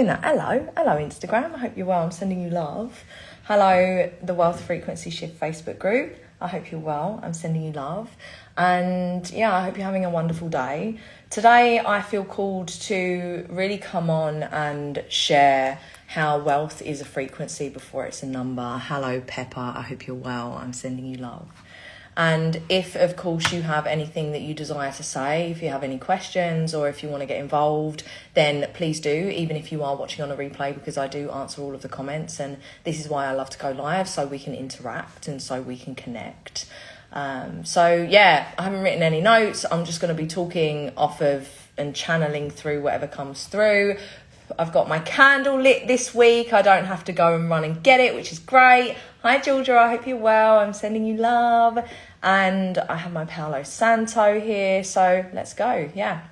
doing that. Hello Instagram, I hope you're well. I'm sending you love. Hello the Wealth Frequency Shift Facebook group, I hope you're well. I'm sending you love. And yeah, I hope you're having a wonderful day. Today I feel called to really come on and share how wealth is a frequency before it's a number. Hello Pepper, I hope you're well. I'm sending you love. And if, of course, you have anything that you desire to say, if you have any questions or if you want to get involved, then please do, even if you are watching on a replay, because I do answer all of the comments. And this is why I love to go live, so we can interact and so we can connect. So, yeah, I haven't written any notes. I'm just going to be talking off of and channeling through whatever comes through. I've got my candle lit this week. I don't have to go and run and get it, which is great. Hi, Georgia. I hope you're well. I'm sending you love. And I have my Palo Santo here. So let's go. Yeah.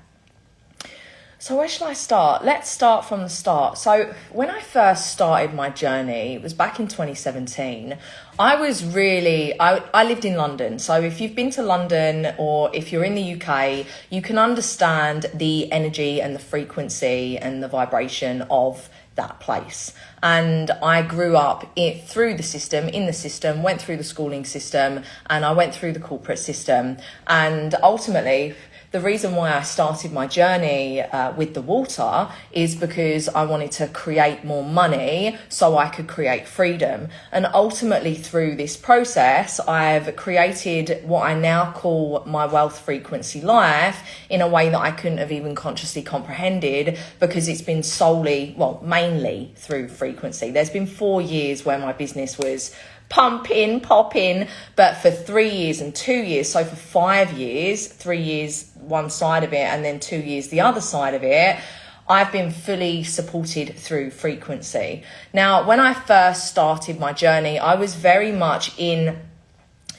So where shall I start? Let's start from the start. So when I first started my journey, it was back in 2017. I lived in London. So if you've been to London or if you're in the UK, you can understand the energy and the frequency and the vibration of that place. And I grew up in the system, went through the schooling system, and I went through the corporate system. And ultimately, the reason why I started my journey with the water is because I wanted to create more money so I could create freedom. And ultimately through this process, I've created what I now call my wealth frequency life in a way that I couldn't have even consciously comprehended, because it's been mainly through frequency. There's been 4 years where my business was popping, but for 3 years and 2 years, so for 5 years, 3 years one side of it and then 2 years the other side of it, I've been fully supported through frequency. Now, when I first started my journey, I was very much in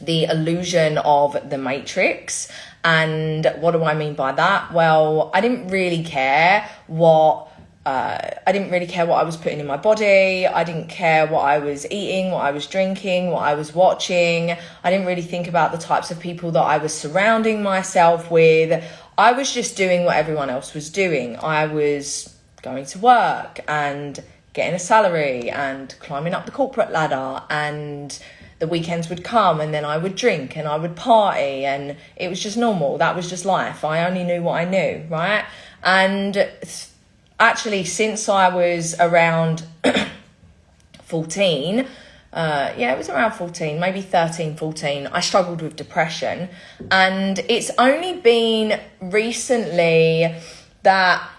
the illusion of the matrix. And what do I mean by that? Well, I didn't really care what I was putting in my body. I didn't care what I was eating, what I was drinking, what I was watching. I didn't really think about the types of people that I was surrounding myself with. I was just doing what everyone else was doing. I was going to work and getting a salary and climbing up the corporate ladder, and the weekends would come and then I would drink and I would party, and it was just normal. That was just life. I only knew what I knew, right? And actually, since I was around 14, it was around 14, maybe 13, 14, I struggled with depression. And it's only been recently that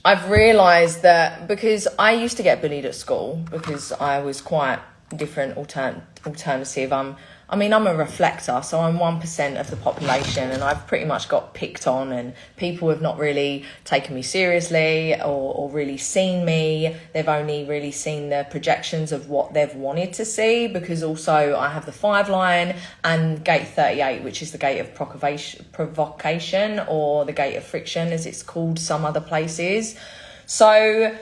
I've realised that, because I used to get bullied at school because I was quite different, alternative. I'm a reflector, so I'm 1% of the population, and I've pretty much got picked on, and people have not really taken me seriously or really seen me. They've only really seen the projections of what they've wanted to see, because also I have the 5 line and gate 38, which is the gate of provocation, or the gate of friction as it's called some other places. So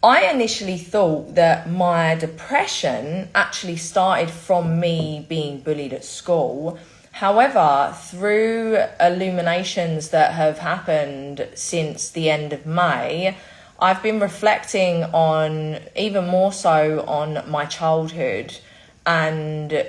I initially thought that my depression actually started from me being bullied at school. However, through illuminations that have happened since the end of May, I've been reflecting on, even more so, on my childhood and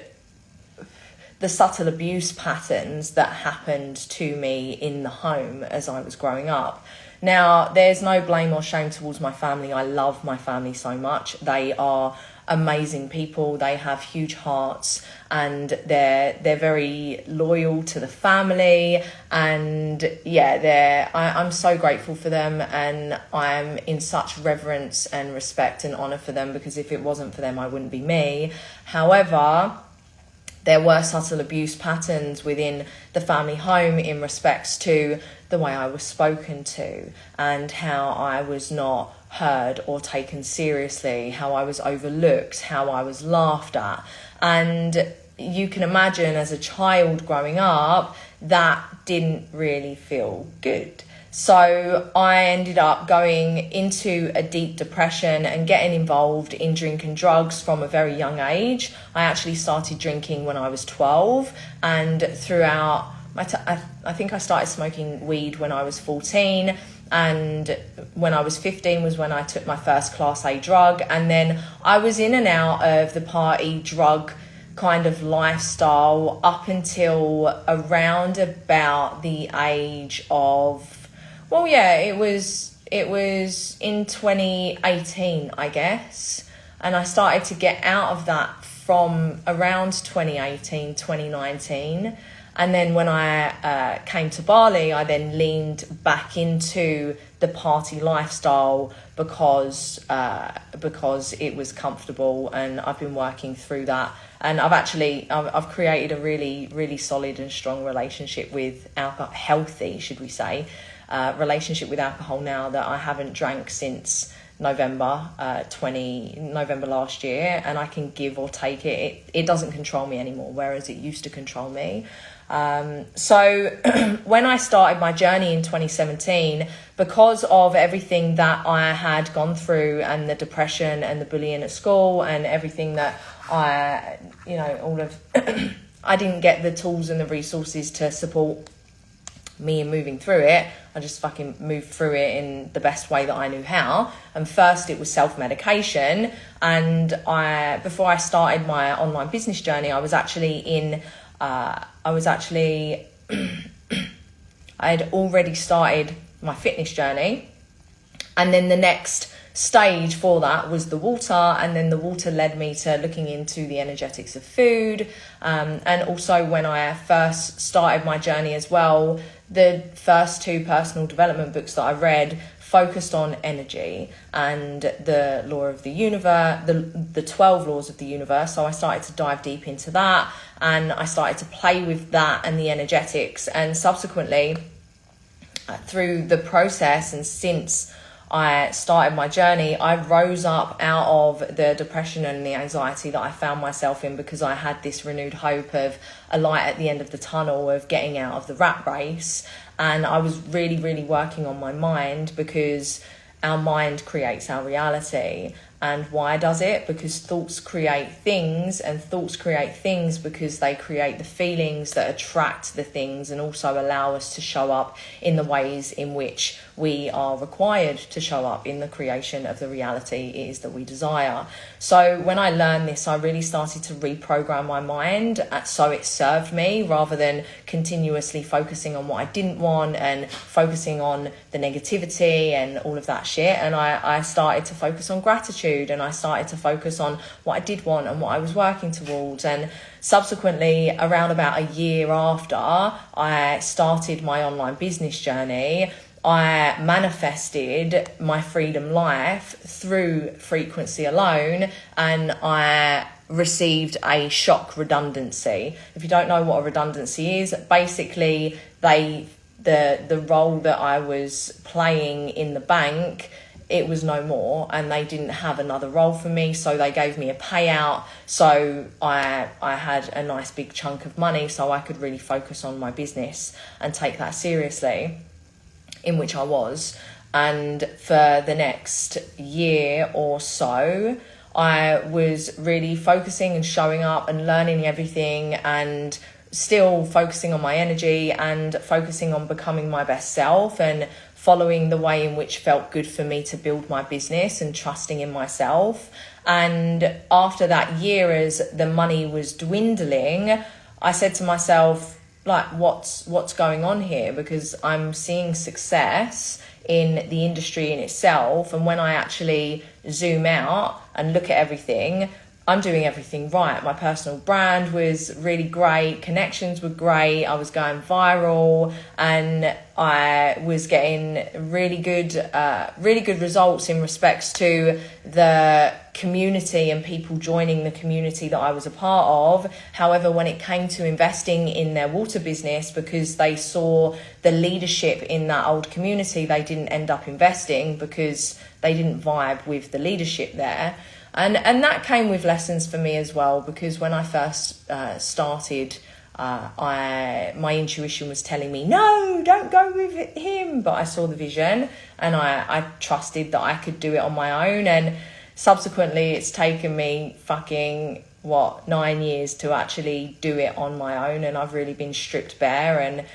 the subtle abuse patterns that happened to me in the home as I was growing up. Now, there's no blame or shame towards my family. I love my family so much. They are amazing people. They have huge hearts, and they're very loyal to the family. And yeah, I'm so grateful for them, and I'm in such reverence and respect and honor for them, because if it wasn't for them, I wouldn't be me. However, there were subtle abuse patterns within the family home in respects to the way I was spoken to, and how I was not heard or taken seriously, how I was overlooked, how I was laughed at. And you can imagine, as a child growing up, that didn't really feel good. So I ended up going into a deep depression and getting involved in drinking drugs from a very young age. I actually started drinking when I was 12, and throughout I think I started smoking weed when I was 14. And when I was 15 was when I took my first Class A drug. And then I was in and out of the party drug kind of lifestyle up until around about the age of, well, yeah, it was in 2018, I guess. And I started to get out of that from around 2018, 2019. And then when I came to Bali, I then leaned back into the party lifestyle because it was comfortable, and I've been working through that. And I've created a really, really solid and strong relationship with alcohol, healthy, should we say, relationship with alcohol now that I haven't drank since November last year, and I can give or take it. It doesn't control me anymore, whereas it used to control me. So when I started my journey in 2017, because of everything that I had gone through and the depression and the bullying at school and everything that I didn't get the tools and the resources to support me in moving through it. I just fucking moved through it in the best way that I knew how. And first it was self-medication. And before I started my online business journey, I had already started my fitness journey. And then the next stage for that was the water, and then the water led me to looking into the energetics of food. And also when I first started my journey as well, the first 2 personal development books that I read focused on energy and the law of the universe, the 12 laws of the universe. So I started to dive deep into that, and I started to play with that and the energetics. And subsequently, through the process and since I started my journey, I rose up out of the depression and the anxiety that I found myself in, because I had this renewed hope of a light at the end of the tunnel, of getting out of the rat race. And I was really, really working on my mind, because our mind creates our reality. And why does it? Because thoughts create things, and thoughts create things because they create the feelings that attract the things and also allow us to show up in the ways in which we are required to show up in the creation of the reality it is that we desire. So when I learned this, I really started to reprogram my mind so it served me, rather than continuously focusing on what I didn't want and focusing on the negativity and all of that shit. And I started to focus on gratitude, and I started to focus on what I did want and what I was working towards. And subsequently, around about a year after I started my online business journey, I manifested my freedom life through frequency alone, and I received a shock redundancy. If you don't know what a redundancy is, basically the role that I was playing in the bank, it was no more, and they didn't have another role for me, so they gave me a payout. So I had a nice big chunk of money, so I could really focus on my business and take that seriously, in which I was. And for the next year or so, I was really focusing and showing up and learning everything, and still focusing on my energy and focusing on becoming my best self and following the way in which felt good for me to build my business and trusting in myself. And after that year, as the money was dwindling, I said to myself, like, what's going on here? Because I'm seeing success in the industry in itself, and when I actually zoom out and look at everything, I'm doing everything right. My personal brand was really great, connections were great, I was going viral, and I was getting really good results in respects to the community and people joining the community that I was a part of. However, when it came to investing in their water business, because they saw the leadership in that old community, they didn't end up investing because they didn't vibe with the leadership there. And that came with lessons for me as well, because when I first started, my intuition was telling me, no, don't go with him. But I saw the vision, and I trusted that I could do it on my own. And subsequently, it's taken me 9 years to actually do it on my own. And I've really been stripped bare. And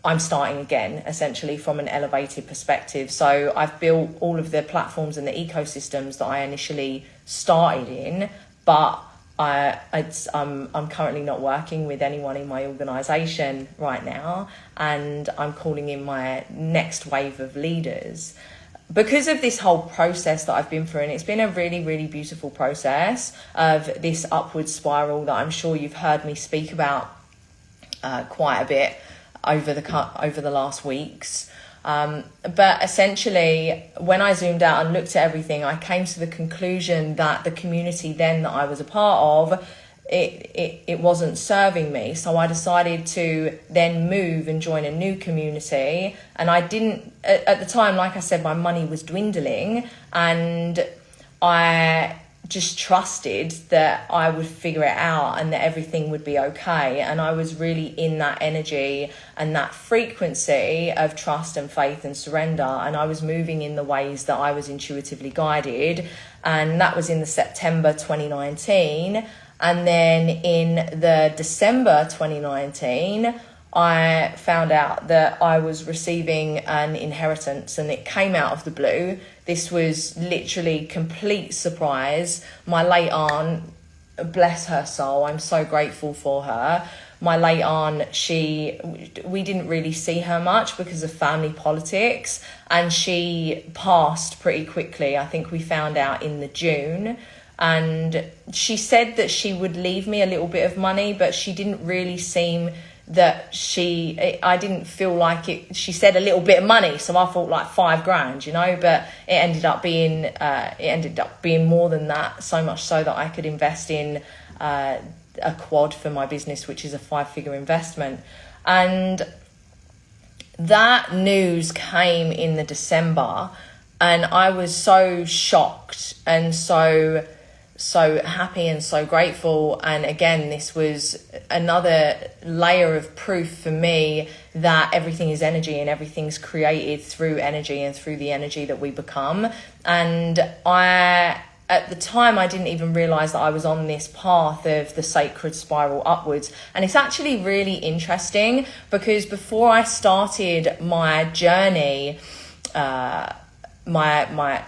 I'm starting again, essentially, from an elevated perspective. So I've built all of the platforms and the ecosystems that I initially started in, but I'm currently not working with anyone in my organisation right now, and I'm calling in my next wave of leaders. Because of this whole process that I've been through, and it's been a really, really beautiful process of this upward spiral that I'm sure you've heard me speak about quite a bit over the last weeks. But essentially, when I zoomed out and looked at everything, I came to the conclusion that the community then that I was a part of, it wasn't serving me. So I decided to then move and join a new community. And I didn't, at the time, like I said, my money was dwindling, and I just trusted that I would figure it out and that everything would be okay. And I was really in that energy and that frequency of trust and faith and surrender. And I was moving in the ways that I was intuitively guided. And that was in the September 2019. And then in the December 2019, I found out that I was receiving an inheritance, and it came out of the blue. This was literally complete surprise. My late aunt, bless her soul, I'm so grateful for her. My late aunt, we didn't really see her much because of family politics, and she passed pretty quickly. I think we found out in the June. And she said that she would leave me a little bit of money, but she didn't really seem that I didn't feel like it. She said a little bit of money, so I thought like $5,000, but it ended up being more than that, so much so that I could invest in a quad for my business, which is a 5-figure investment. And that news came in the December, and I was so shocked and so happy and so grateful. And again, this was another layer of proof for me that everything is energy and everything's created through energy and through the energy that we become. And at the time, I didn't even realize that I was on this path of the sacred spiral upwards. And it's actually really interesting, because before I started my journey,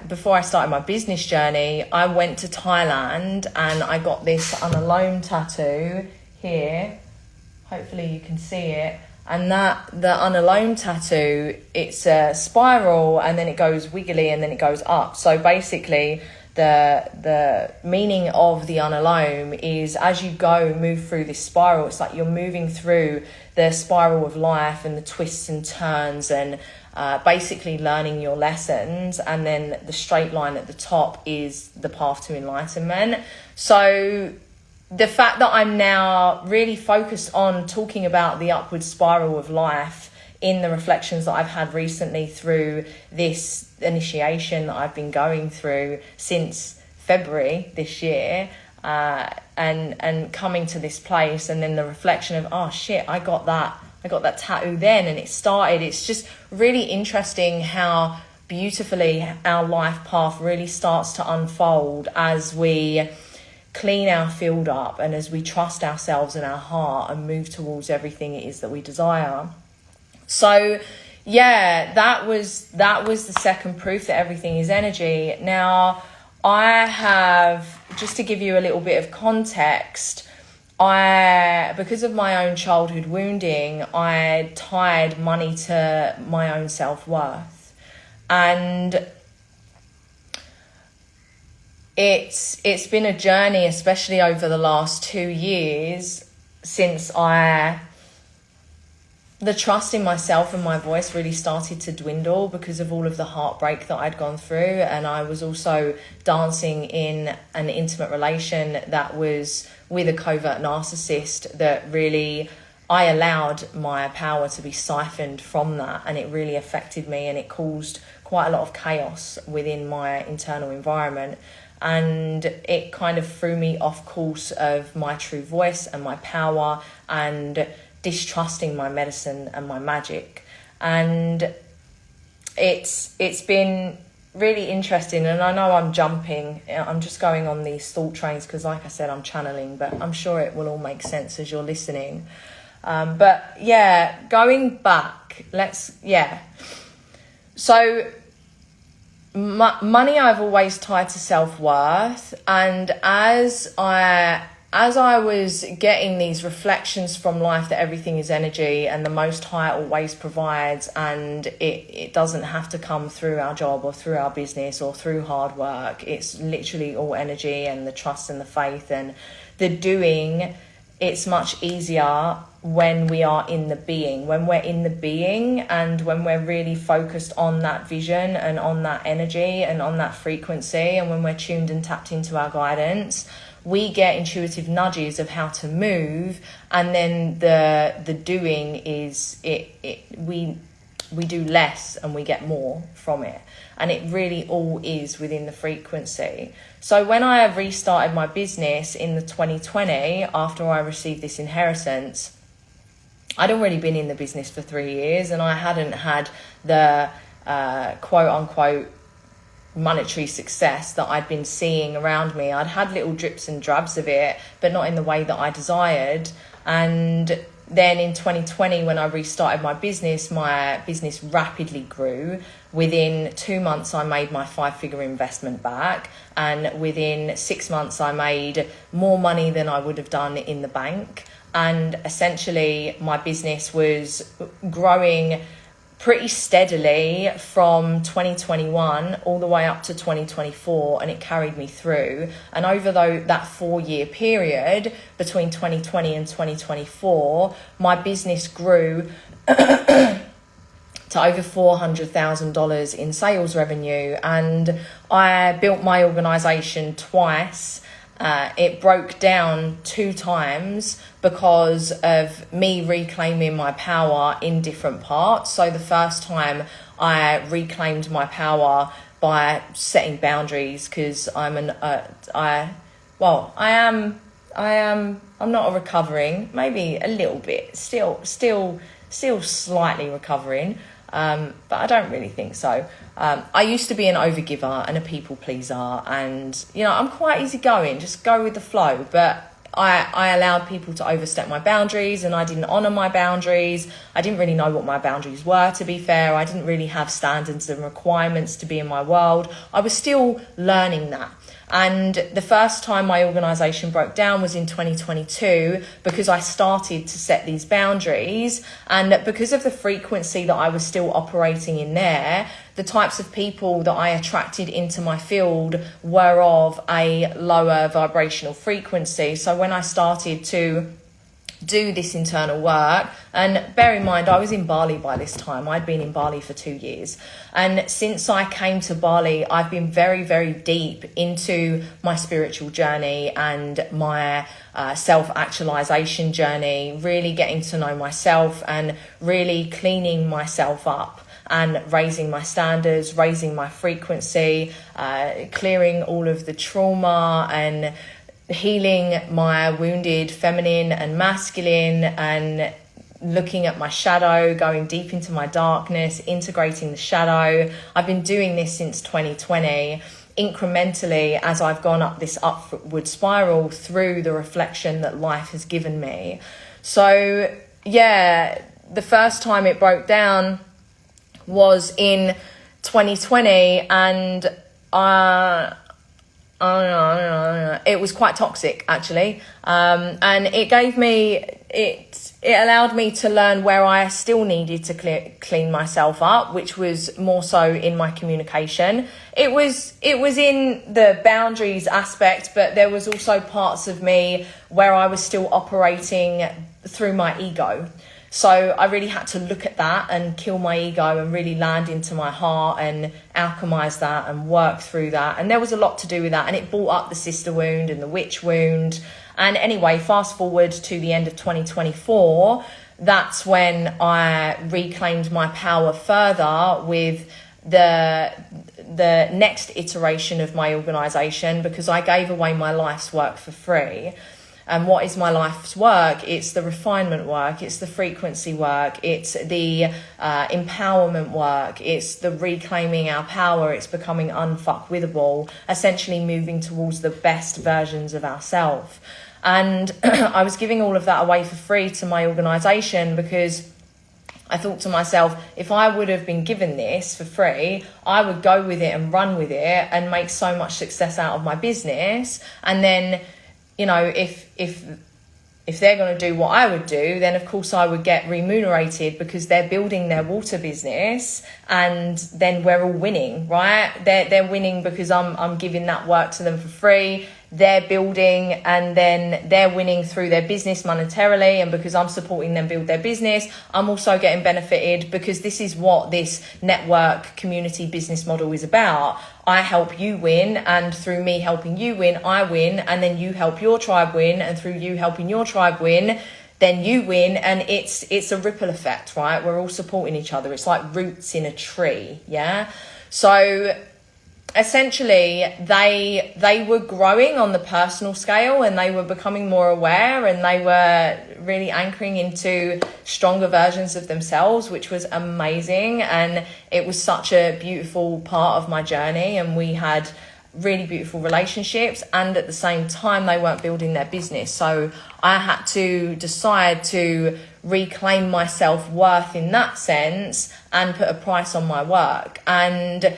before I started my business journey, I went to Thailand and I got this unalome tattoo here. Hopefully you can see it. And the unalome tattoo, it's a spiral, and then it goes wiggly, and then it goes up. So basically, the meaning of the unalome is, as you move through this spiral, it's like you're moving through the spiral of life and the twists and turns, and basically learning your lessons. And then the straight line at the top is the path to enlightenment. So the fact that I'm now really focused on talking about the upward spiral of life in the reflections that I've had recently through this initiation that I've been going through since February this year, and coming to this place, and then the reflection of, oh shit, I got that tattoo then, and it's just really interesting how beautifully our life path really starts to unfold as we clean our field up, and as we trust ourselves and our heart and move towards everything it is that we desire. So yeah, that was the second proof that everything is energy. Now, I have, just to give you a little bit of context, because of my own childhood wounding, I tied money to my own self-worth. And it's been a journey, especially over the last 2 years, since the trust in myself and my voice really started to dwindle because of all of the heartbreak that I'd gone through. And I was also dancing in an intimate relation that was with a covert narcissist that really, I allowed my power to be siphoned from that, and it really affected me, and it caused quite a lot of chaos within my internal environment. And it kind of threw me off course of my true voice and my power, and distrusting my medicine and my magic. And it's been really interesting, and I know I'm just going on these thought trains because, like I said, I'm channeling, but I'm sure it will all make sense as you're listening. But yeah, going back, so money I've always tied to self-worth, and as I was getting these reflections from life that everything is energy and the Most High always provides, and it doesn't have to come through our job or through our business or through hard work. It's literally all energy, and the trust and the faith and the doing. It's much easier when we are in the being. When we're in the being and when we're really focused on that vision and on that energy and on that frequency, and when we're tuned and tapped into our guidance, we get intuitive nudges of how to move, and then the doing is we do less and we get more from it. And it really all is within the frequency. So when I restarted my business in the 2020, after I received this inheritance, I'd already been in the business for 3 years, and I hadn't had the quote unquote monetary success that I'd been seeing around me. I'd had little drips and drabs of it, but not in the way that I desired. And then in 2020, when I restarted my business rapidly grew. Within 2 months, I made my 5-figure investment back. And within 6 months, I made more money than I would have done in the bank. And essentially, my business was growing pretty steadily from 2021 all the way up to 2024, and it carried me through. And over that 4-year period between 2020 and 2024, my business grew to over $400,000 in sales revenue, and I built my organization twice. It broke down 2 times because of me reclaiming my power in different parts. So the first time I reclaimed my power by setting boundaries, because I'm not a recovering, maybe a little bit, still slightly recovering. But I don't really think so. I used to be an overgiver and a people pleaser, and I'm quite easygoing, just go with the flow. But I allowed people to overstep my boundaries, and I didn't honor my boundaries. I didn't really know what my boundaries were, to be fair. I didn't really have standards and requirements to be in my world. I was still learning that. And the first time my organization broke down was in 2022, because I started to set these boundaries, and because of the frequency that I was still operating in there, the types of people that I attracted into my field were of a lower vibrational frequency. So when I started to do this internal work, and bear in mind, I was in Bali by this time. I'd been in Bali for 2 years. And since I came to Bali, I've been very, very deep into my spiritual journey and my self-actualization journey, really getting to know myself and really cleaning myself up and raising my standards, raising my frequency, clearing all of the trauma and healing my wounded feminine and masculine, and looking at my shadow, going deep into my darkness, integrating the shadow. I've been doing this since 2020, incrementally, as I've gone up this upward spiral through the reflection that life has given me. So yeah, the first time it broke down was in 2020, and it was quite toxic, actually, and it gave me it allowed me to learn where I still needed to clean myself up, which was more so in my communication. It was in the boundaries aspect, but there was also parts of me where I was still operating through my ego. So I really had to look at that and kill my ego and really land into my heart and alchemize that and work through that. And there was a lot to do with that. And it brought up the sister wound and the witch wound. And anyway, fast forward to the end of 2024, that's when I reclaimed my power further with the next iteration of my organization, because I gave away my life's work for free. And what is my life's work? It's the refinement work, it's the frequency work, it's the empowerment work, it's the reclaiming our power, it's becoming unfuckwithable, essentially moving towards the best versions of ourselves. And I was giving all of that away for free to my organisation because I thought to myself, if I would have been given this for free, I would go with it and run with it and make so much success out of my business. And then, you know, if they're going to do what I would do, then of course I would get remunerated because they're building their water business, and then we're all winning, right? They're winning because I'm giving that work to them for free. They're building, and then they're winning through their business monetarily, and because I'm supporting them build their business, I'm also getting benefited, because this is what this network community business model is about. I help you win, and through me helping you win, I win, and then you help your tribe win, and through you helping your tribe win, then you win. And it's a ripple effect, right? We're all supporting each other. It's like roots in a tree, yeah? So essentially they were growing on the personal scale, and they were becoming more aware, and they were really anchoring into stronger versions of themselves, which was amazing. And it was such a beautiful part of my journey, and we had really beautiful relationships, and at the same time they weren't building their business. So I had to decide to reclaim my self-worth in that sense and put a price on my work. And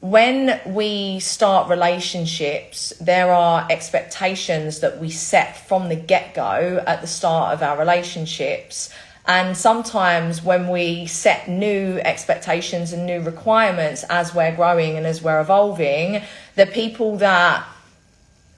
when we start relationships, there are expectations that we set from the get-go at the start of our relationships. And sometimes when we set new expectations and new requirements as we're growing and as we're evolving, the people that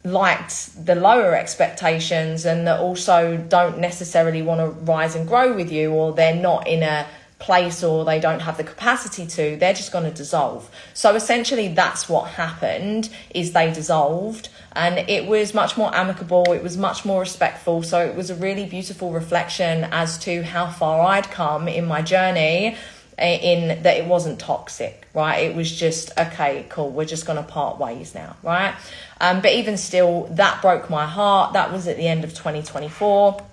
liked the lower expectations and that also don't necessarily want to rise and grow with you, or they're not in a place, or they don't have the capacity to, they're just going to dissolve. So essentially that's what happened, is they dissolved, and it was much more amicable, it was much more respectful. So it was a really beautiful reflection as to how far I'd come in my journey, in that it wasn't toxic, right? It was just, okay, cool, we're just going to part ways now, right? But even still, that broke my heart. That was at the end of 2024,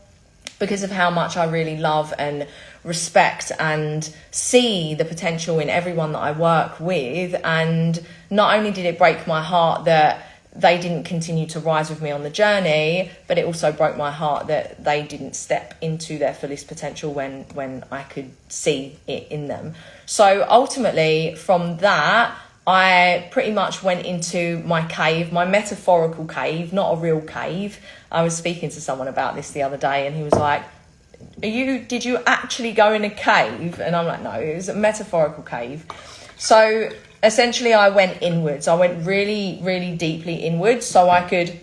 because of how much I really love and respect and see the potential in everyone that I work with. And not only did it break my heart that they didn't continue to rise with me on the journey, but it also broke my heart that they didn't step into their fullest potential when I could see it in them. So ultimately from that, I pretty much went into my cave, my metaphorical cave, not a real cave. I was speaking to someone about this the other day, and he was like, did you actually go in a cave? And I'm like, no, it was a metaphorical cave. So essentially I went inwards. I went really, really deeply inwards so I could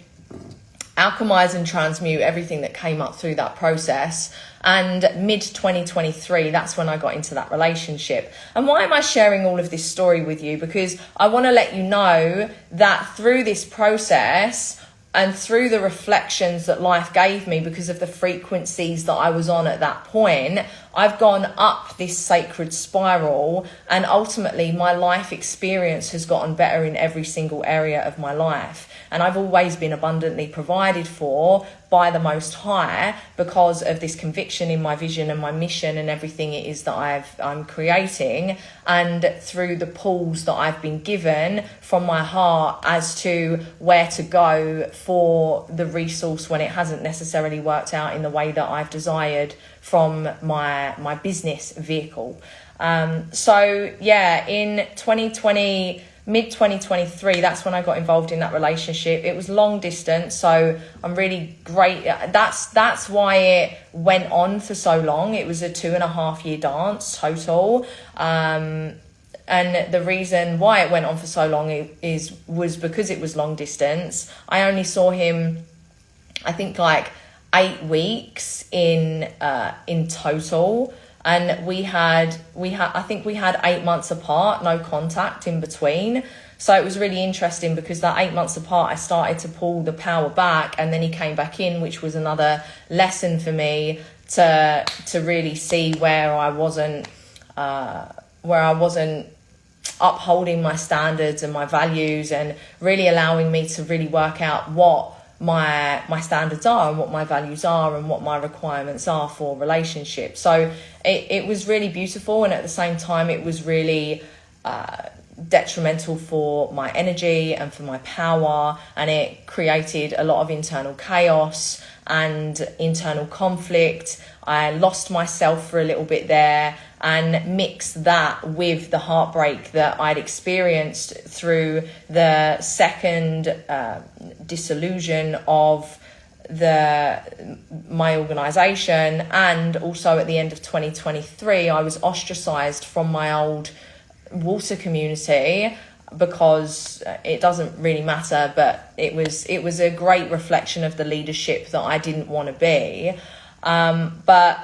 alchemize and transmute everything that came up through that process. And mid-2023, that's when I got into that relationship. And why am I sharing all of this story with you? Because I want to let you know that through this process and through the reflections that life gave me, because of the frequencies that I was on at that point, I've gone up this sacred spiral, and ultimately my life experience has gotten better in every single area of my life. And I've always been abundantly provided for by the Most High because of this conviction in my vision and my mission and everything it is that I'm creating, and through the pulls that I've been given from my heart as to where to go for the resource when it hasn't necessarily worked out in the way that I've desired from my business vehicle. So yeah, in 2020, mid-2023, that's when I got involved in that relationship. It was long distance, so I'm really great. That's why it went on for so long. It was a 2.5 year dance total. And the reason why it went on for so long was because it was long distance. I only saw him, I think, like 8 weeks in total. And we had I think we had 8 months apart, no contact in between. So it was really interesting because that 8 months apart, I started to pull the power back, and then he came back in, which was another lesson for me to really see where I wasn't upholding my standards and my values, and really allowing me to really work out what my standards are and what my values are and what my requirements are for relationships. So it was really beautiful, and at the same time it was really detrimental for my energy and for my power, and it created a lot of internal chaos and internal conflict. I lost myself for a little bit there, and mixed that with the heartbreak that I'd experienced through the second dissolution of my organisation, and also at the end of 2023 I was ostracised from my old water community, because it doesn't really matter, but it was a great reflection of the leadership that I didn't want to be. But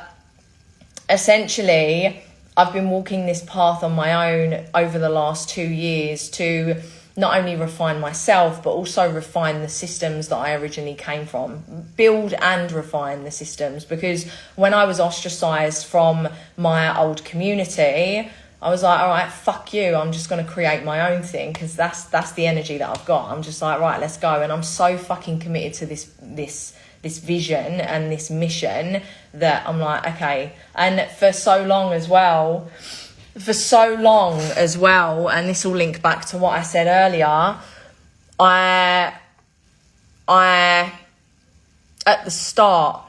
essentially I've been walking this path on my own over the last 2 years to not only refine myself, but also refine the systems that I originally came from. Build and refine the systems, because when I was ostracised from my old community, I was like, all right, fuck you. I'm just going to create my own thing, because that's the energy that I've got. I'm just like, right, let's go. And I'm so fucking committed to this vision and this mission that I'm like, okay. And for so long as well, and this will link back to what I said earlier, I at the start,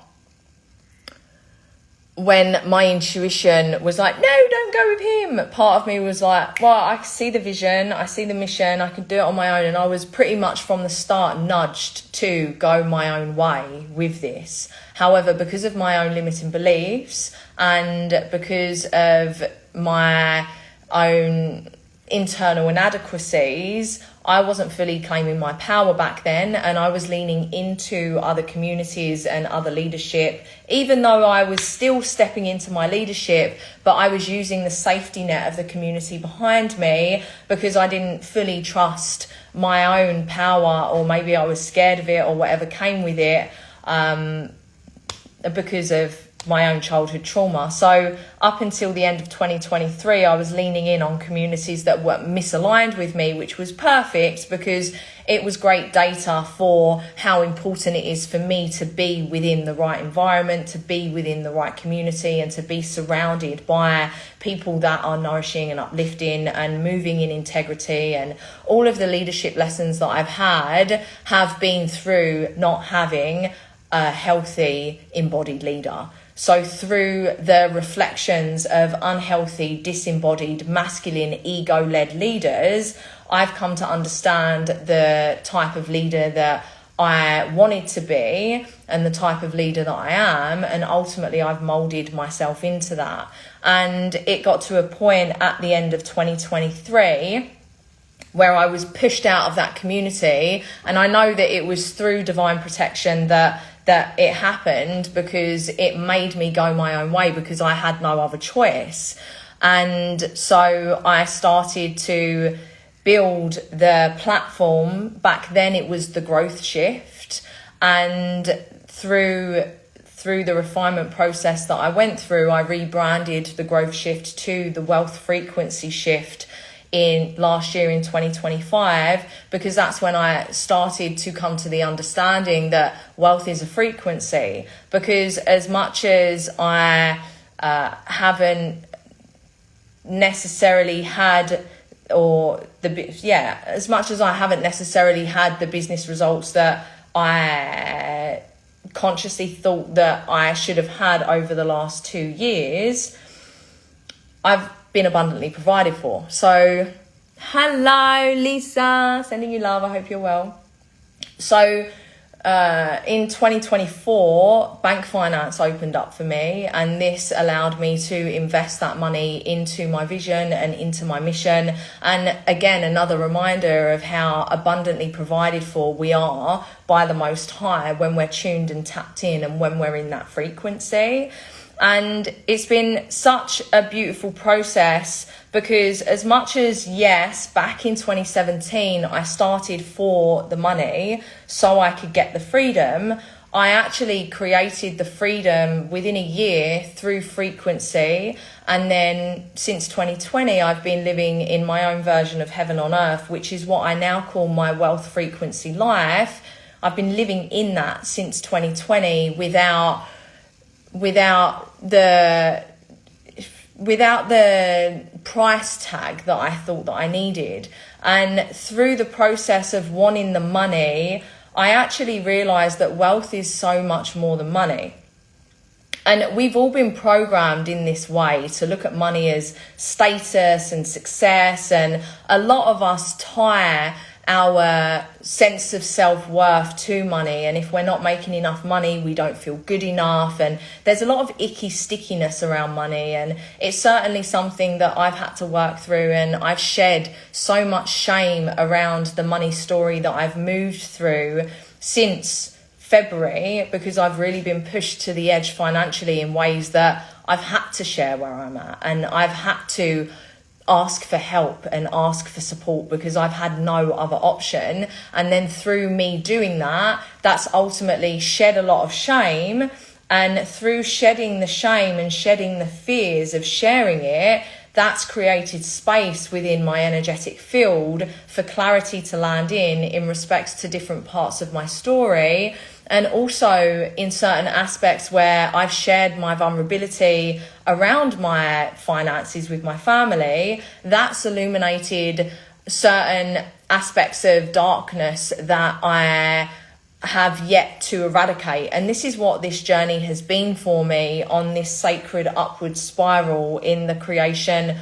when my intuition was like, no, don't go with him, part of me was like, well, I see the vision, I see the mission, I can do it on my own. And I was pretty much from the start nudged to go my own way with this. However, because of my own limiting beliefs and because of my own internal inadequacies, I wasn't fully claiming my power back then, and I was leaning into other communities and other leadership, even though I was still stepping into my leadership, but I was using the safety net of the community behind me because I didn't fully trust my own power, or maybe I was scared of it, or whatever came with it, because of my own childhood trauma. So up until the end of 2023, I was leaning in on communities that were misaligned with me, which was perfect because it was great data for how important it is for me to be within the right environment, to be within the right community, and to be surrounded by people that are nourishing and uplifting and moving in integrity. And all of the leadership lessons that I've had have been through not having a healthy embodied leader. So through the reflections of unhealthy, disembodied, masculine, ego-led leaders, I've come to understand the type of leader that I wanted to be and the type of leader that I am. And ultimately, I've molded myself into that. And it got to a point at the end of 2023 where I was pushed out of that community. And I know that it was through divine protection that it happened, because it made me go my own way because I had no other choice. And so I started to build the platform. Back then it was the Growth Shift, and through the refinement process that I went through, I rebranded the Growth Shift to the Wealth Frequency Shift in last year in 2025, because that's when I started to come to the understanding that wealth is a frequency. Because as much as I haven't necessarily had as much as I haven't necessarily had the business results that I consciously thought that I should have had over the last 2 years, I've been abundantly provided for. So hello Lisa, sending you love, I hope you're well. So in 2024, bank finance opened up for me, and this allowed me to invest that money into my vision and into my mission. And again, another reminder of how abundantly provided for we are by the Most High when we're tuned and tapped in, and when we're in that frequency. And it's been such a beautiful process, because as much as, yes, back in 2017, I started for the money so I could get the freedom, I actually created the freedom within a year through frequency. And then since 2020, I've been living in my own version of heaven on earth, which is what I now call my wealth frequency life. I've been living in that since 2020 without the price tag that I thought that I needed. And through the process of wanting the money, I actually realized that wealth is so much more than money. And we've all been programmed in this way to look at money as status and success. And a lot of us tie our sense of self-worth to money. And if we're not making enough money, we don't feel good enough. And there's a lot of icky stickiness around money. And it's certainly something that I've had to work through. And I've shed so much shame around the money story that I've moved through since February, because I've really been pushed to the edge financially in ways that I've had to share where I'm at, and I've had to ask for help and ask for support because I've had no other option. And then through me doing that, that's ultimately shed a lot of shame, and through shedding the shame and shedding the fears of sharing it, that's created space within my energetic field for clarity to land in respects to different parts of my story. And also in certain aspects where I've shared my vulnerability around my finances with my family, that's illuminated certain aspects of darkness that I have yet to eradicate. And this is what this journey has been for me on this sacred upward spiral in the creation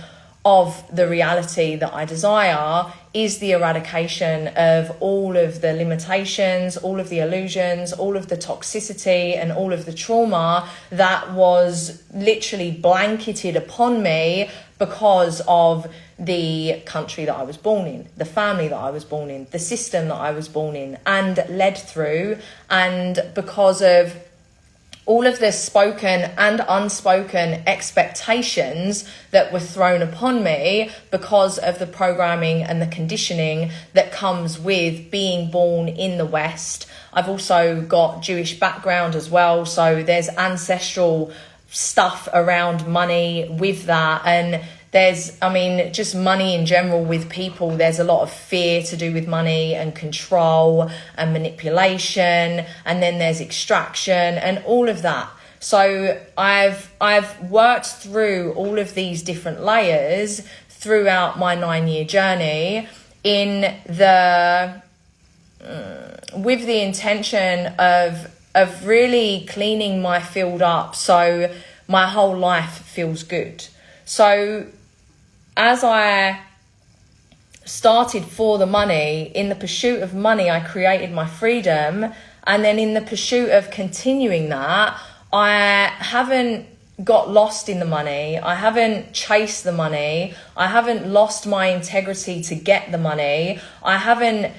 of the reality that I desire, is the eradication of all of the limitations, all of the illusions, all of the toxicity and all of the trauma that was literally blanketed upon me because of the country that I was born in, the family that I was born in, the system that I was born in and led through, and because of all of the spoken and unspoken expectations that were thrown upon me because of the programming and the conditioning that comes with being born in the West. I've also got Jewish background as well, so there's ancestral stuff around money with that. And there's, just money in general with people, there's a lot of fear to do with money and control and manipulation, and then there's extraction and all of that. So I've worked through all of these different layers throughout my 9-year journey with the intention of really cleaning my field up so my whole life feels good. So as I started for the money, in the pursuit of money, I created my freedom. And then in the pursuit of continuing that, I haven't got lost in the money. I haven't chased the money. I haven't lost my integrity to get the money. I haven't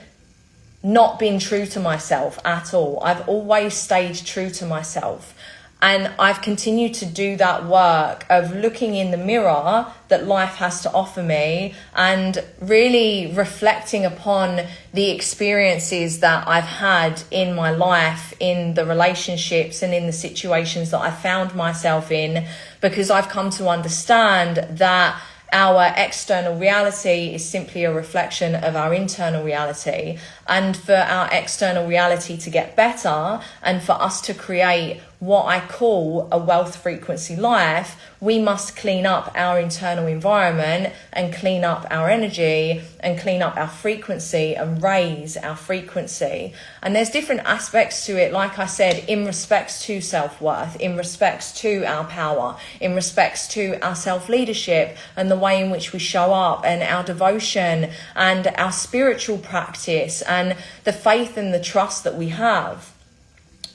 not been true to myself at all. I've always stayed true to myself. And I've continued to do that work of looking in the mirror that life has to offer me and really reflecting upon the experiences that I've had in my life, in the relationships and in the situations that I found myself in, because I've come to understand that our external reality is simply a reflection of our internal reality. And for our external reality to get better and for us to create what I call a wealth frequency life, we must clean up our internal environment and clean up our energy and clean up our frequency and raise our frequency. And there's different aspects to it, like I said, in respects to self-worth, in respects to our power, in respects to our self-leadership and the way in which we show up, and our devotion and our spiritual practice and the faith and the trust that we have.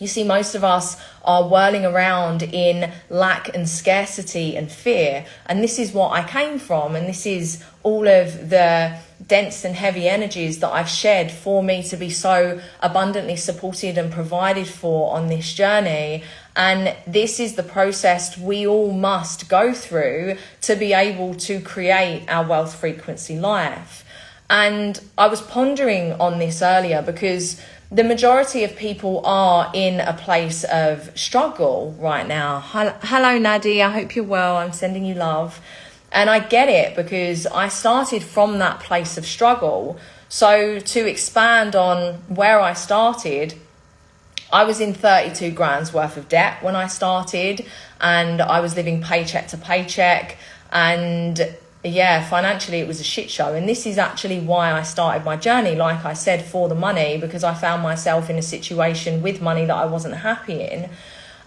You see, most of us are whirling around in lack and scarcity and fear. And this is what I came from. And this is all of the dense and heavy energies that I've shed for me to be so abundantly supported and provided for on this journey. And this is the process we all must go through to be able to create our wealth frequency life. And I was pondering on this earlier because the majority of people are in a place of struggle right now. Hello, Nadia. I hope you're well. I'm sending you love. And I get it because I started from that place of struggle. So to expand on where I started, I was in 32 grand's worth of debt when I started, and I was living paycheck to paycheck. And yeah, financially it was a shit show. And this is actually why I started my journey, like I said, for the money, because I found myself in a situation with money that I wasn't happy in.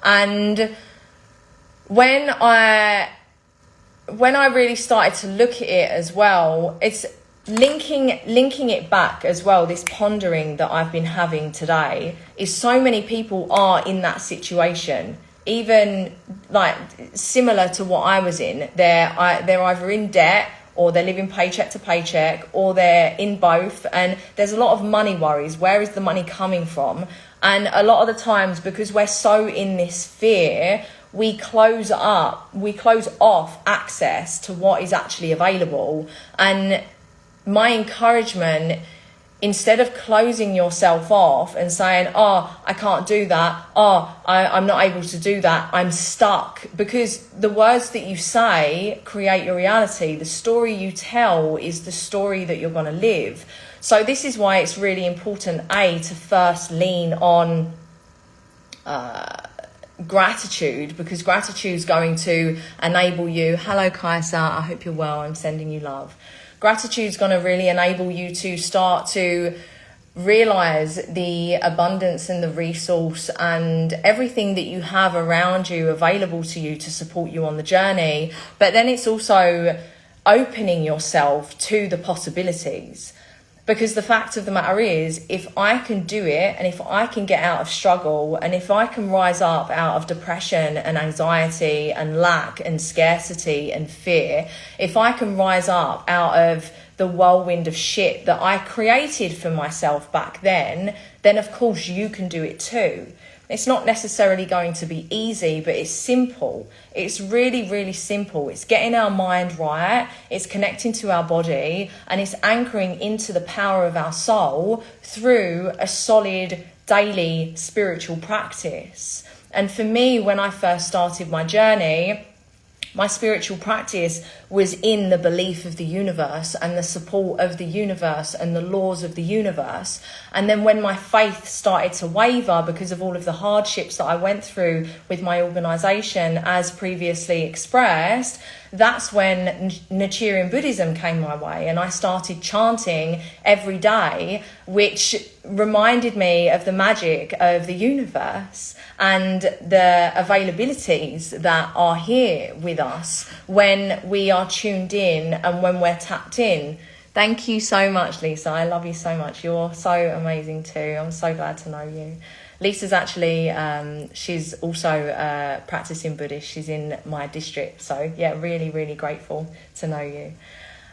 And when I really started to look at it as well, it's linking it back as well. This pondering that I've been having today is so many people are in that situation, even like similar to what I was in. They're either in debt, or they're living paycheck to paycheck, or they're in both. And there's a lot of money worries. Where is the money coming from? And a lot of the times, because we're so in this fear, we close off access to what is actually available. And my encouragement, instead of closing yourself off and saying, oh, I can't do that, oh, I'm not able to do that, I'm stuck, because the words that you say create your reality. The story you tell is the story that you're going to live. So this is why it's really important, to first lean on gratitude, because gratitude is going to enable you. Hello, Kaisa. I hope you're well. I'm sending you love. Gratitude is going to really enable you to start to realize the abundance and the resource and everything that you have around you available to you to support you on the journey. But then it's also opening yourself to the possibilities. Because the fact of the matter is, if I can do it, and if I can get out of struggle, and if I can rise up out of depression and anxiety and lack and scarcity and fear, if I can rise up out of the whirlwind of shit that I created for myself back then of course you can do it too. It's not necessarily going to be easy, but it's simple. It's really, really simple. It's getting our mind right. It's connecting to our body, and it's anchoring into the power of our soul through a solid daily spiritual practice. And for me, when I first started my journey, my spiritual practice was in the belief of the universe and the support of the universe and the laws of the universe. And then when my faith started to waver because of all of the hardships that I went through with my organization, as previously expressed, that's when Nichiren Buddhism came my way, and I started chanting every day, which reminded me of the magic of the universe and the availabilities that are here with us when we are tuned in and when we're tapped in. Thank you so much, Lisa. I love you so much. You're so amazing too. I'm so glad to know you. Lisa's actually, she's also practicing Buddhist. She's in my district. So yeah, really, really grateful to know you.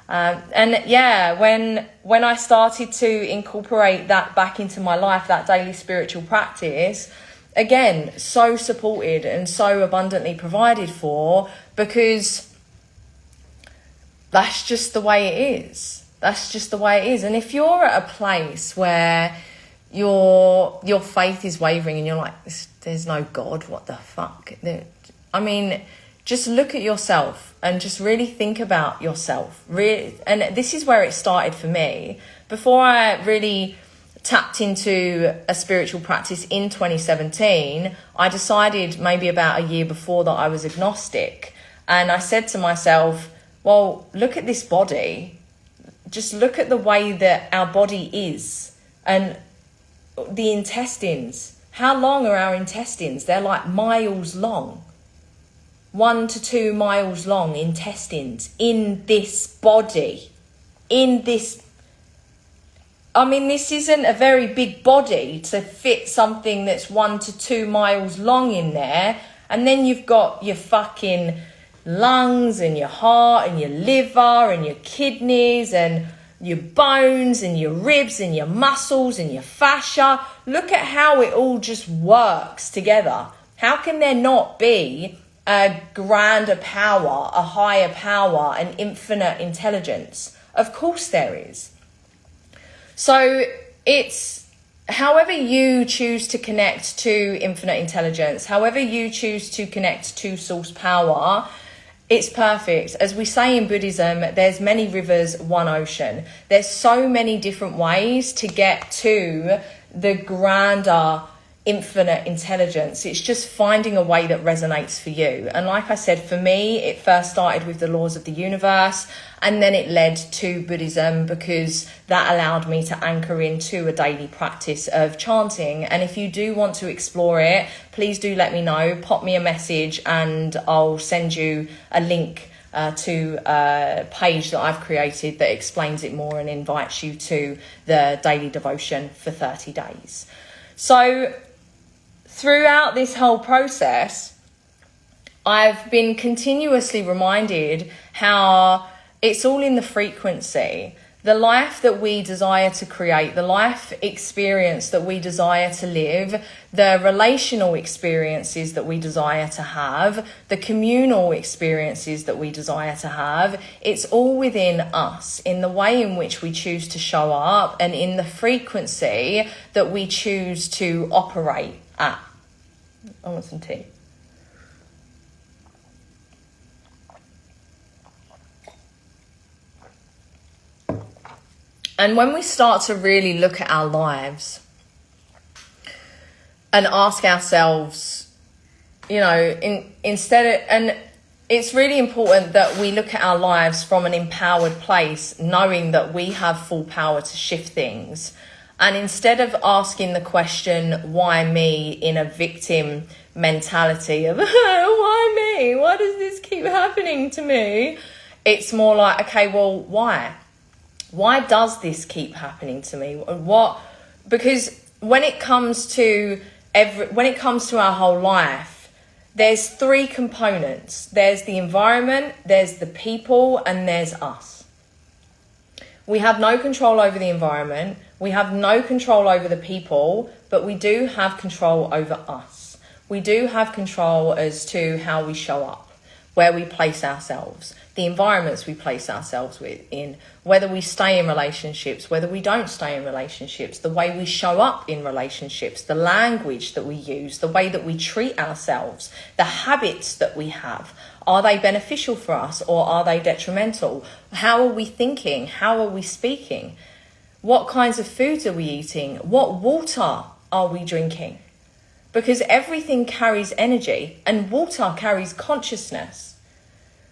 And yeah, when I started to incorporate that back into my life, that daily spiritual practice, again, so supported and so abundantly provided for, because that's just the way it is. That's just the way it is. And if you're at a place where your faith is wavering and you're like, there's no God, what the fuck? I mean, just look at yourself and just really think about yourself. And this is where it started for me. Before I really tapped into a spiritual practice in 2017, I decided maybe about a year before that I was agnostic. And I said to myself, well, look at this body. Just look at the way that our body is. And the intestines, how long are our intestines? They're like miles long. 1 to 2 miles long intestines in this body. This isn't a very big body to fit something that's 1 to 2 miles long in there. And then you've got your fucking lungs and your heart and your liver and your kidneys and your bones and your ribs and your muscles and your fascia. Look at how it all just works together. How can there not be a grander power, a higher power, an infinite intelligence? Of course there is. So it's however you choose to connect to infinite intelligence, however you choose to connect to source power, it's perfect. As we say in Buddhism, there's many rivers, one ocean. There's so many different ways to get to the grander infinite intelligence. It's just finding a way that resonates for you. And like I said, for me, it first started with the laws of the universe, and then it led to Buddhism, because that allowed me to anchor into a daily practice of chanting. And if you do want to explore it, please do let me know. Pop me a message and I'll send you a link to a page that I've created that explains it more and invites you to the daily devotion for 30 days. So throughout this whole process, I've been continuously reminded how it's all in the frequency. The life that we desire to create, the life experience that we desire to live, the relational experiences that we desire to have, the communal experiences that we desire to have, it's all within us, in the way in which we choose to show up and in the frequency that we choose to operate at. I want some tea. And when we start to really look at our lives and ask ourselves, and it's really important that we look at our lives from an empowered place, knowing that we have full power to shift things. And instead of asking the question, why me, in a victim mentality of, why me? Why does this keep happening to me? It's more like, okay, well, why? Why does this keep happening to me? Because when it comes to our whole life, there's three components. There's the environment, there's the people, and there's us. We have no control over the environment. We have no control over the people, but we do have control over us. We do have control as to how we show up, where we place ourselves, the environments we place ourselves in, whether we stay in relationships, whether we don't stay in relationships, the way we show up in relationships, the language that we use, the way that we treat ourselves, the habits that we have. Are they beneficial for us or are they detrimental? How are we thinking? How are we speaking? What kinds of foods are we eating? What water are we drinking? Because everything carries energy and water carries consciousness.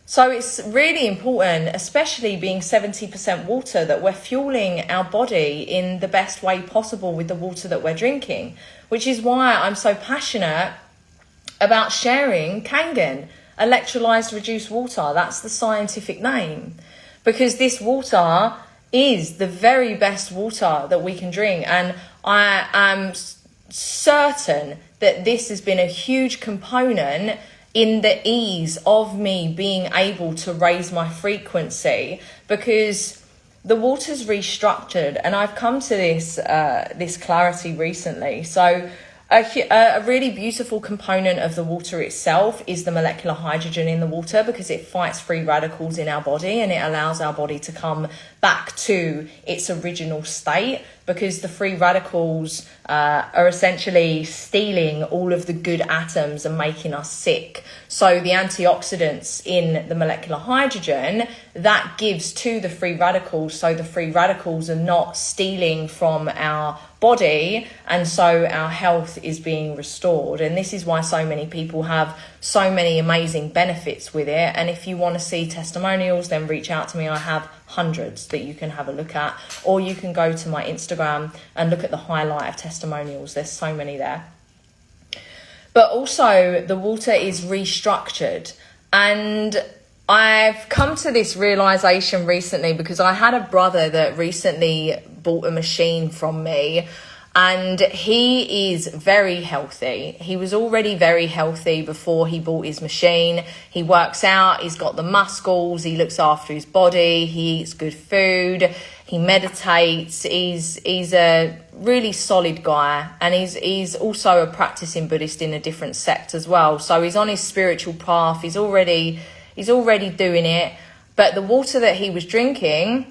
So it's really important, especially being 70% water, that we're fueling our body in the best way possible with the water that we're drinking, which is why I'm so passionate about sharing Kangen, electrolyzed reduced water. That's the scientific name, because this water is the very best water that we can drink. And I am certain that this has been a huge component in the ease of me being able to raise my frequency, because the water's restructured. And I've come to this clarity recently. So a really beautiful component of the water itself is the molecular hydrogen in the water, because it fights free radicals in our body and it allows our body to come back to its original state, because the free radicals are essentially stealing all of the good atoms and making us sick. So the antioxidants in the molecular hydrogen, that gives to the free radicals, so the free radicals are not stealing from our body, and so our health is being restored. And this is why so many people have so many amazing benefits with it. And if you want to see testimonials, then reach out to me. I have hundreds that you can have a look at, or you can go to my Instagram and look at the highlight of testimonials. There's so many there. But also the water is restructured, and I've come to this realization recently because I had a brother that recently bought a machine from me, and he is very healthy. He was already very healthy before he bought his machine. He works out, he's got the muscles, he looks after his body, he eats good food, he meditates. He's a really solid guy, and he's also a practicing Buddhist in a different sect as well. So he's on his spiritual path. He's already doing it, but the water that he was drinking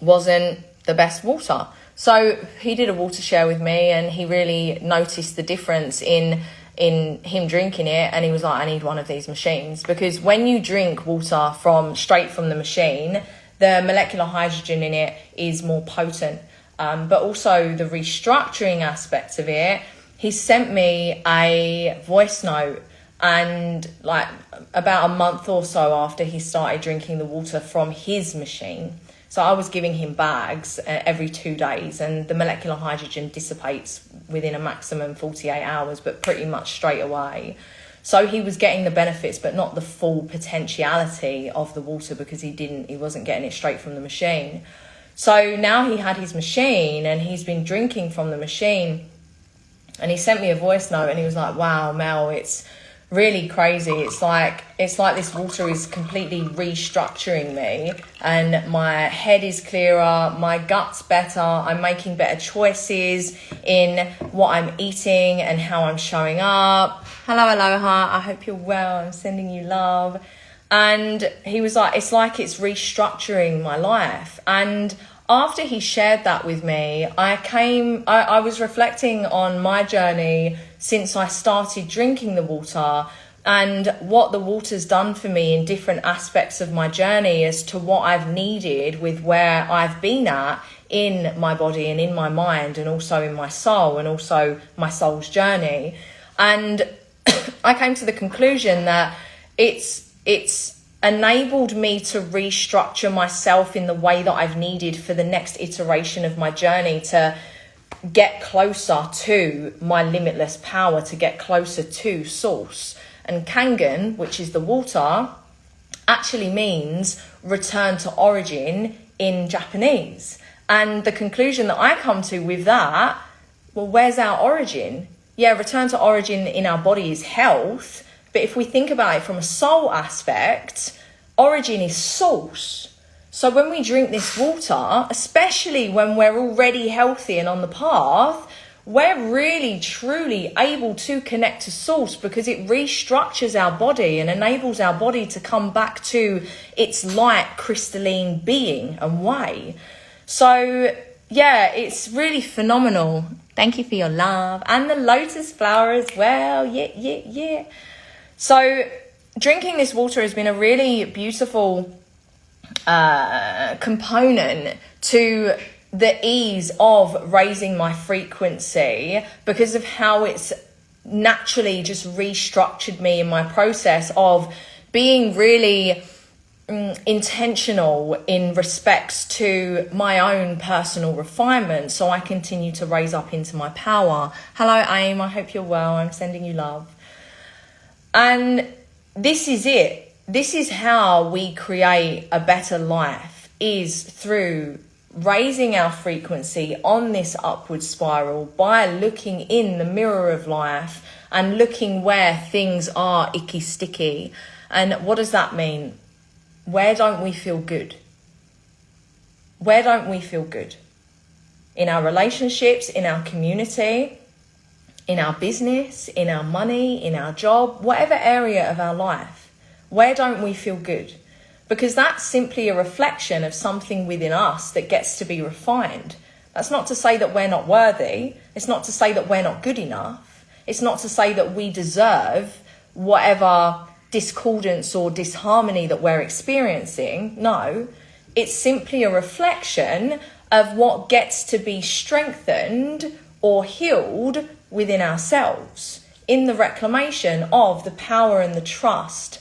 wasn't the best water. So he did a water share with me, and he really noticed the difference in him drinking it. And he was like, I need one of these machines, because when you drink water straight from the machine, the molecular hydrogen in it is more potent. But also the restructuring aspect of it he sent me a voice note, and like about a month or so after he started drinking the water from his machine. So I was giving him bags every 2 days, and the molecular hydrogen dissipates within a maximum 48 hours, but pretty much straight away. So he was getting the benefits, but not the full potentiality of the water, because he wasn't getting it straight from the machine. So now he had his machine and he's been drinking from the machine, and he sent me a voice note and he was like, wow, Mel, it's really crazy. It's like this water is completely restructuring me, and my head is clearer, my gut's better, I'm making better choices in what I'm eating and how I'm showing up. Hello, aloha, I hope you're well, I'm sending you love. And he was like, it's restructuring my life. And after he shared that with me, I was reflecting on my journey since I started drinking the water, and what the water's done for me in different aspects of my journey as to what I've needed with where I've been at in my body and in my mind, and also in my soul, and also my soul's journey. And I came to the conclusion that it's enabled me to restructure myself in the way that I've needed for the next iteration of my journey, to get closer to my limitless power, to get closer to source. And Kangen, which is the water, actually means return to origin in Japanese. And the conclusion that I come to with that, well, where's our origin? Yeah, return to origin in our body is health. But if we think about it from a soul aspect, origin is source. So when we drink this water, especially when we're already healthy and on the path, we're really truly able to connect to source, because it restructures our body and enables our body to come back to its light crystalline being and way. So yeah, it's really phenomenal. Thank you for your love. And the lotus flower as well. Yeah. So drinking this water has been a really beautiful component to the ease of raising my frequency, because of how it's naturally just restructured me in my process of being really intentional in respects to my own personal refinement, so I continue to raise up into my power. Hello, Aim. I hope you're well. I'm sending you love. And this is it. This is how we create a better life, is through raising our frequency on this upward spiral by looking in the mirror of life and looking where things are icky sticky. And what does that mean? Where don't we feel good? Where don't we feel good? In our relationships, in our community, in our business, in our money, in our job, whatever area of our life, where don't we feel good? Because that's simply a reflection of something within us that gets to be refined. That's not to say that we're not worthy. It's not to say that we're not good enough. It's not to say that we deserve whatever discordance or disharmony that we're experiencing. No, it's simply a reflection of what gets to be strengthened or healed within ourselves, in the reclamation of the power and the trust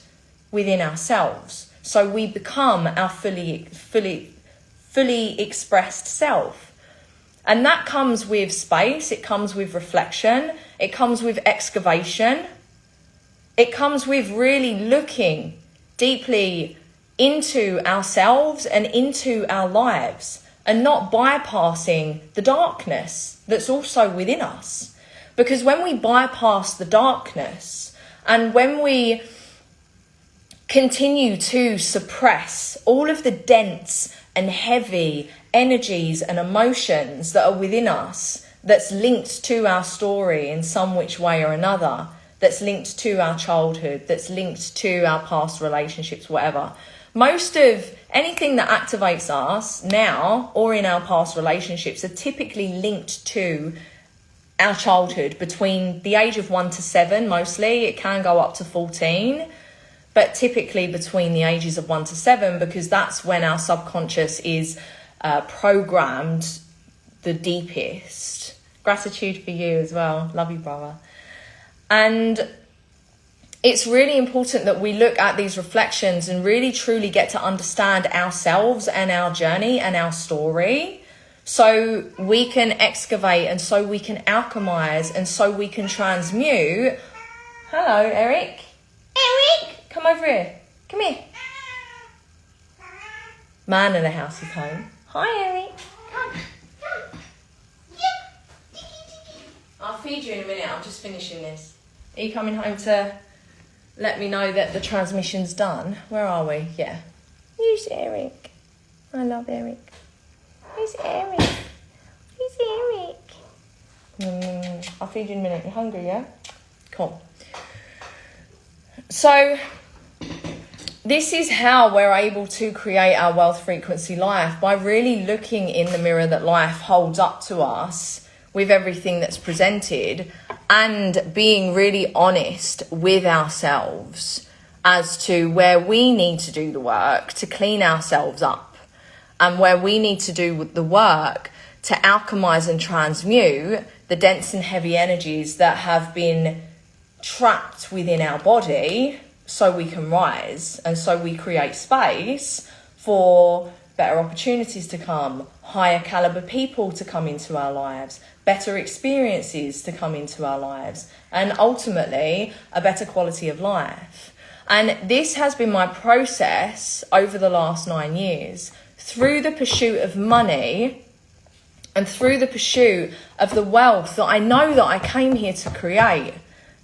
within ourselves, so we become our fully expressed self. And that comes with space, it comes with reflection, it comes with excavation, it comes with really looking deeply into ourselves and into our lives, and not bypassing the darkness that's also within us. Because when we bypass the darkness, and when we continue to suppress all of the dense and heavy energies and emotions that are within us, that's linked to our story in some which way or another, that's linked to our childhood, that's linked to our past relationships, whatever. Most of anything that activates us now or in our past relationships are typically linked to our childhood, between the age of 1 to 7 mostly. It can go up to 14, but typically between the ages of 1 to 7, because that's when our subconscious is programmed the deepest. Gratitude for you as well. Love you, brother. And it's really important that we look at these reflections and really truly get to understand ourselves and our journey and our story, so we can excavate and so we can alchemize and so we can transmute. Hello, Eric. Eric, come over here. Come here. Man in the house is home. Hi, Eric. Come. I'll feed you in a minute. I'm just finishing this. Are you coming home to let me know that the transmission's done? Where are we? Yeah. Who's Eric? I love Eric. Who's Eric? Who's Eric? I'll feed you in a minute. You're hungry, yeah? Cool. So this is how we're able to create our wealth frequency life, by really looking in the mirror that life holds up to us with everything that's presented, and being really honest with ourselves as to where we need to do the work to clean ourselves up, and where we need to do the work to alchemize and transmute the dense and heavy energies that have been trapped within our body, so we can rise and so we create space for better opportunities to come, higher caliber people to come into our lives, better experiences to come into our lives, and ultimately a better quality of life. And this has been my process over the last 9 years, through the pursuit of money and through the pursuit of the wealth that I know that I came here to create.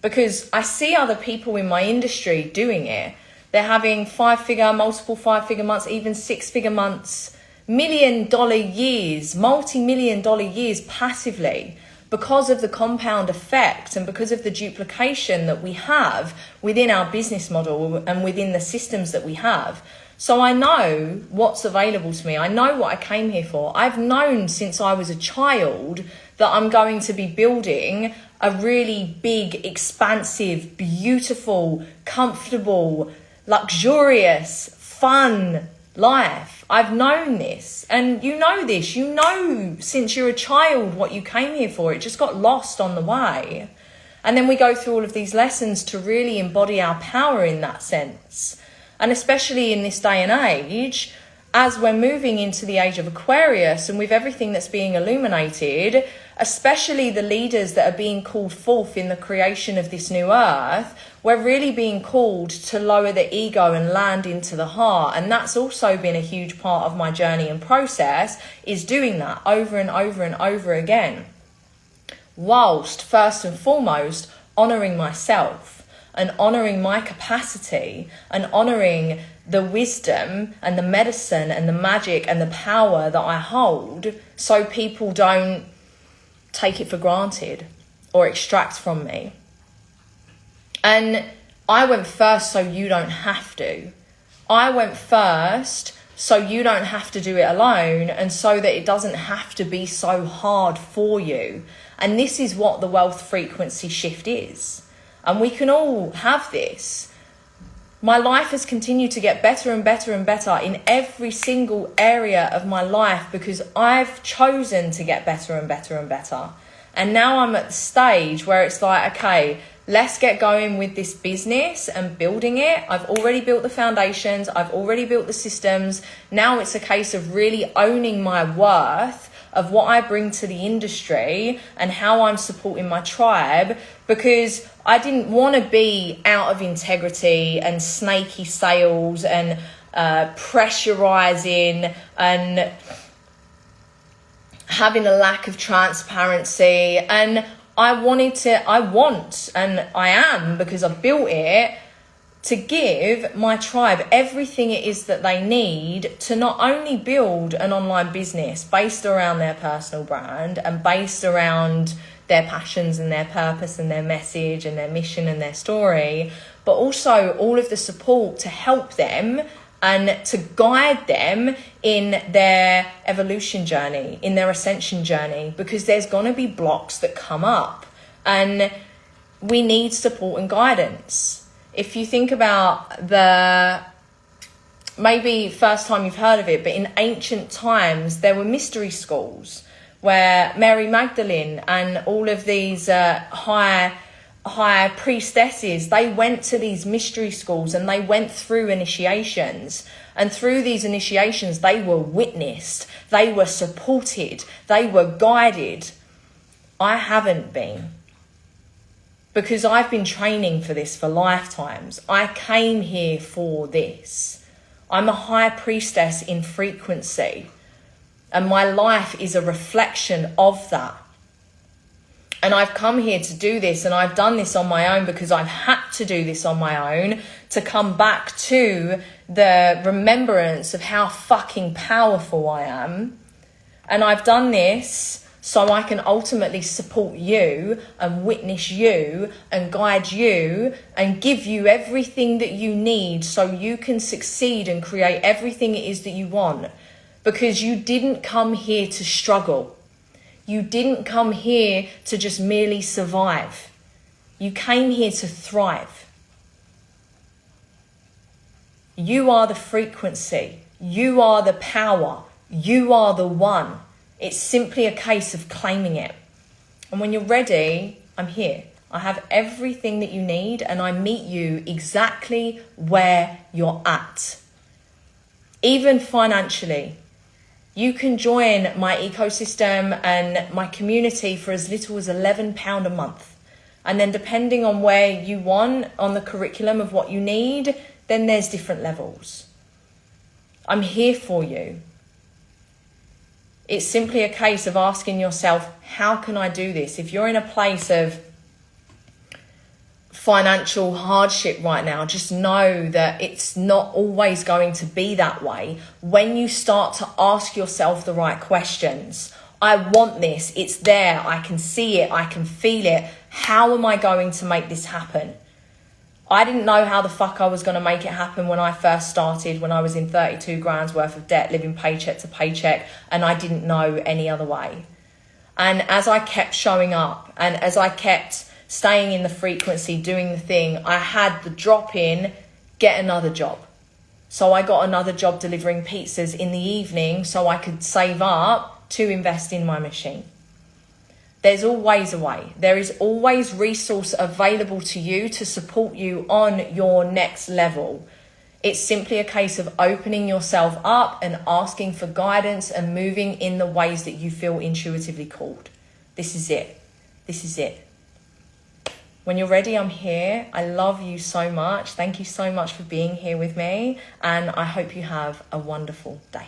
Because I see other people in my industry doing it. They're having multiple five-figure months, even six-figure months, $1 million years, multi-million-dollar years passively, because of the compound effect and because of the duplication that we have within our business model and within the systems that we have. So I know what's available to me. I know what I came here for. I've known since I was a child that I'm going to be building a really big, expansive, beautiful, comfortable, luxurious, fun life. I've known this, and you know this. You know since you're a child what you came here for. It just got lost on the way. And then we go through all of these lessons to really embody our power in that sense. And especially in this day and age, as we're moving into the age of Aquarius and with everything that's being illuminated, especially the leaders that are being called forth in the creation of this new earth, we're really being called to lower the ego and land into the heart. And that's also been a huge part of my journey and process, is doing that over and over and over again, whilst first and foremost honouring myself and honouring my capacity and honouring the wisdom and the medicine and the magic and the power that I hold, so people don't take it for granted or extract from me. And I went first so you don't have to. I went first so you don't have to do it alone, and so that it doesn't have to be so hard for you. And this is what the wealth frequency shift is. And we can all have this. My life has continued to get better and better and better in every single area of my life, because I've chosen to get better and better and better. And now I'm at the stage where it's like, okay, let's get going with this business and building it. I've already built the foundations. I've already built the systems. Now it's a case of really owning my worth of what I bring to the industry and how I'm supporting my tribe, because I didn't want to be out of integrity and snaky sales and pressurizing and having a lack of transparency. And I want, and I am, because I've built it, to give my tribe everything it is that they need to not only build an online business based around their personal brand and based around their passions and their purpose and their message and their mission and their story, but also all of the support to help them and to guide them in their evolution journey, in their ascension journey, because there's going to be blocks that come up and we need support and guidance. If you think about maybe first time you've heard of it, but in ancient times, there were mystery schools where Mary Magdalene and all of these high priestesses, they went to these mystery schools and they went through initiations. And through these initiations, they were witnessed, they were supported, they were guided. I haven't been, because I've been training for this for lifetimes. I came here for this. I'm a high priestess in frequency, and my life is a reflection of that. And I've come here to do this, and I've done this on my own because I've had to do this on my own to come back to the remembrance of how fucking powerful I am. And I've done this so I can ultimately support you and witness you and guide you and give you everything that you need so you can succeed and create everything it is that you want. Because you didn't come here to struggle. You didn't come here to just merely survive. You came here to thrive. You are the frequency. You are the power. You are the one. It's simply a case of claiming it. And when you're ready, I'm here. I have everything that you need, and I meet you exactly where you're at. Even financially. You can join my ecosystem and my community for as little as £11 a month. And then depending on where you want on the curriculum of what you need, then there's different levels. I'm here for you. It's simply a case of asking yourself, how can I do this? If you're in a place of financial hardship right now, just know that it's not always going to be that way. When you start to ask yourself the right questions, I want this, it's there, I can see it, I can feel it. How am I going to make this happen? I didn't know how the fuck I was going to make it happen when I first started, when I was in 32 grand's worth of debt, living paycheck to paycheck, and I didn't know any other way. And as I kept showing up, and as I kept staying in the frequency, doing the thing, I had the drop in, get another job. So I got another job delivering pizzas in the evening so I could save up to invest in my machine. There's always a way. There is always resource available to you to support you on your next level. It's simply a case of opening yourself up and asking for guidance and moving in the ways that you feel intuitively called. This is it. This is it. When you're ready, I'm here. I love you so much. Thank you so much for being here with me. And I hope you have a wonderful day.